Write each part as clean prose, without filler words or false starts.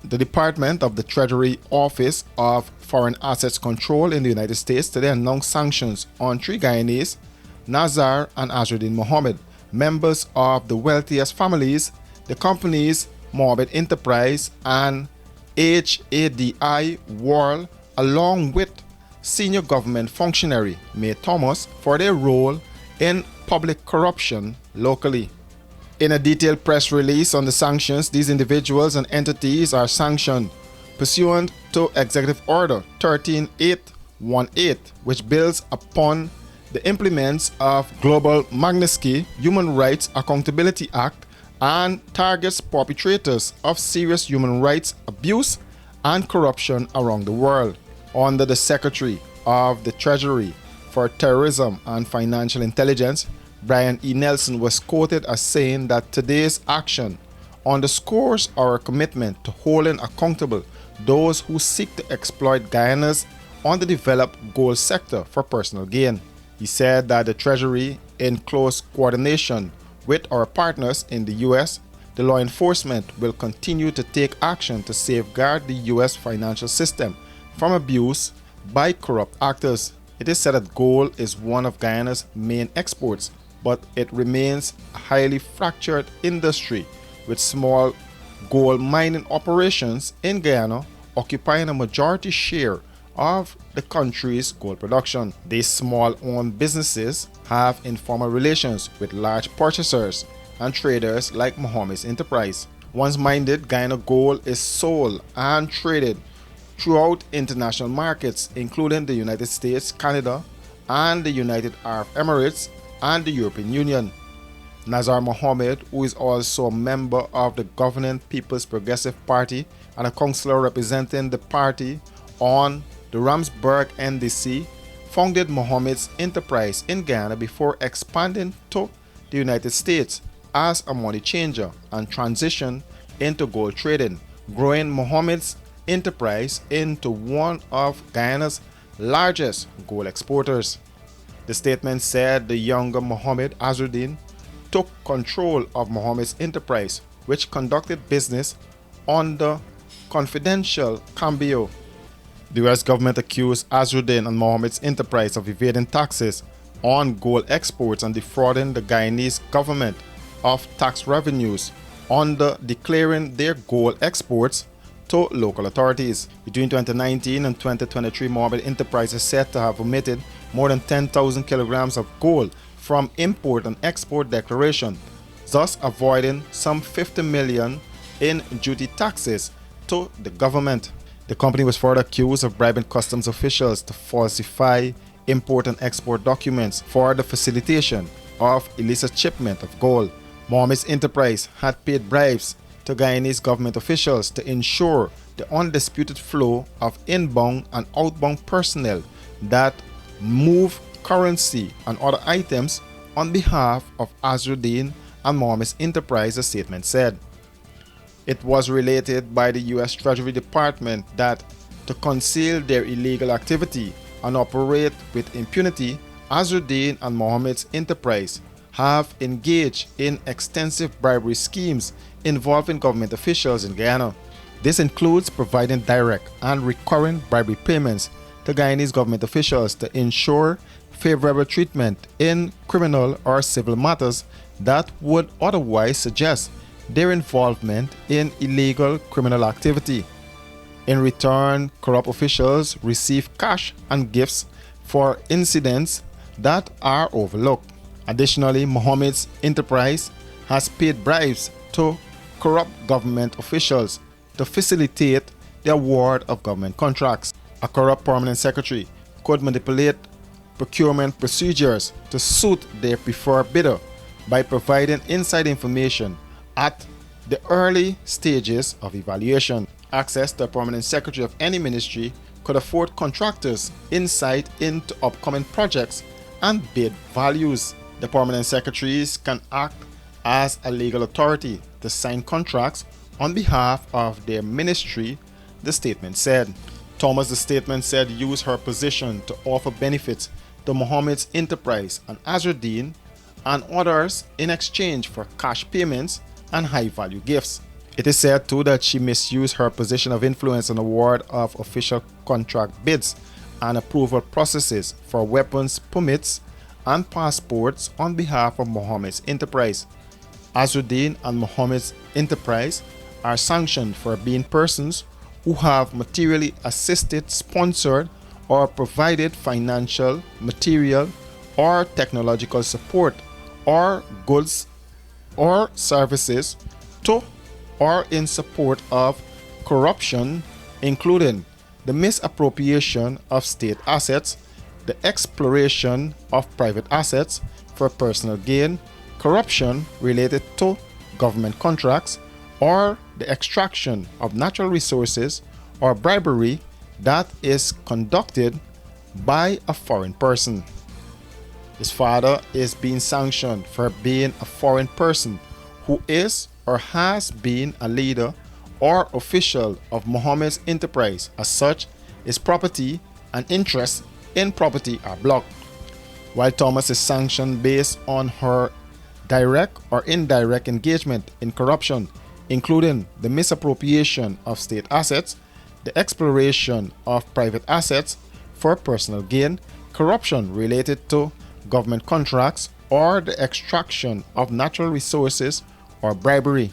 The Department of the Treasury Office of Foreign Assets Control in the United States today announced sanctions on 3 Guyanese, Nazar and Azruddin Mohamed, members of the wealthiest families, the companies Mohamed Enterprise and HADI World, along with senior government functionary Mae Thomas for their role in public corruption locally. In a detailed press release on the sanctions, these individuals and entities are sanctioned pursuant to Executive Order 13818, which builds upon the implements of Global Magnitsky Human Rights Accountability Act and targets perpetrators of serious human rights abuse and corruption around the world. Under the Secretary of the Treasury for Terrorism and Financial Intelligence, Brian E. Nelson, was quoted as saying that today's action underscores our commitment to holding accountable those who seek to exploit Guyana's underdeveloped gold sector for personal gain. He said that the Treasury, in close coordination with our partners in the U.S., the law enforcement will continue to take action to safeguard the U.S. financial system from abuse by corrupt actors. It is said that gold is one of Guyana's main exports, but it remains a highly fractured industry with small gold mining operations in Guyana occupying a majority share of the country's gold production. These small-owned businesses have informal relations with large purchasers and traders like Mohamed's Enterprise. Once mined, Guyana gold is sold and traded throughout international markets, including the United States, Canada, and the United Arab Emirates and the European Union. Nazar Mohamed, who is also a member of the governing People's Progressive Party and a councillor representing the party on the Ramsburg NDC, founded Mohamed's Enterprise in Guyana before expanding to the United States as a money changer and transitioned into gold trading, growing Mohamed's Enterprise into one of Guyana's largest gold exporters. The statement said the younger Mohamed Azruddin took control of Mohamed's Enterprise, which conducted business under confidential cambio. The US government accused Azruddin and Mohamed's Enterprise of evading taxes on gold exports and defrauding the Guyanese government of tax revenues under declaring their gold exports to local authorities. Between 2019 and 2023, Mohamed Enterprise is said to have omitted more than 10,000 kilograms of gold from import and export declaration, thus avoiding some 50 million in duty taxes to the government. The company was further accused of bribing customs officials to falsify import and export documents for the facilitation of illicit shipment of gold. Mohamed's Enterprise had paid bribes to Guyanese government officials to ensure the undisputed flow of inbound and outbound personnel that move currency and other items on behalf of Azruddin and Mohamed's Enterprise, the statement said. It was related by the U.S. Treasury Department that to conceal their illegal activity and operate with impunity, Azruddin and Mohamed's Enterprise have engaged in extensive bribery schemes involving government officials in Guyana. This includes providing direct and recurring bribery payments to Guyanese government officials to ensure favorable treatment in criminal or civil matters that would otherwise suggest their involvement in illegal criminal activity. In return, corrupt officials receive cash and gifts for incidents that are overlooked. Additionally, Mohamed's Enterprise has paid bribes to corrupt government officials to facilitate the award of government contracts. A corrupt permanent secretary could manipulate procurement procedures to suit their preferred bidder by providing inside information at the early stages of evaluation. Access to a permanent secretary of any ministry could afford contractors insight into upcoming projects and bid values. The permanent secretaries can act as a legal authority to sign contracts on behalf of their ministry, the statement said. Thomas, the statement said, used her position to offer benefits to Mohamed's Enterprise and Azruddin and others in exchange for cash payments and high-value gifts. It is said too that she misused her position of influence in award of official contract bids and approval processes for weapons permits and passports on behalf of Mohammed's enterprise. Azruddin and Mohammed's enterprise are sanctioned for being persons who have materially assisted, sponsored, or provided financial, material, or technological support, or goods or services to or in support of corruption, including the misappropriation of state assets, the exploration of private assets for personal gain, corruption related to government contracts, or the extraction of natural resources, or bribery that is conducted by a foreign person. His father is being sanctioned for being a foreign person who is or has been a leader or official of Mohammed's enterprise. As such, his property and interest in property are blocked. While Thomas is sanctioned based on her direct or indirect engagement in corruption, including the misappropriation of state assets, the exploration of private assets for personal gain, corruption related to government contracts, or the extraction of natural resources or bribery.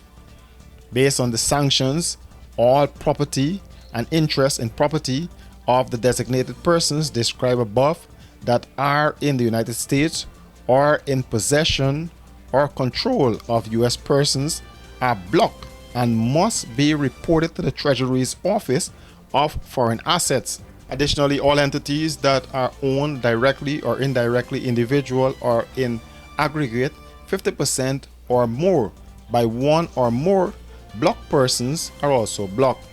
Based on the sanctions, all property and interest in property of the designated persons described above that are in the United States or in possession or control of U.S. persons are blocked and must be reported to the Treasury's Office of Foreign Assets. Additionally, all entities that are owned directly or indirectly, individual or in aggregate 50% or more by one or more blocked persons are also blocked.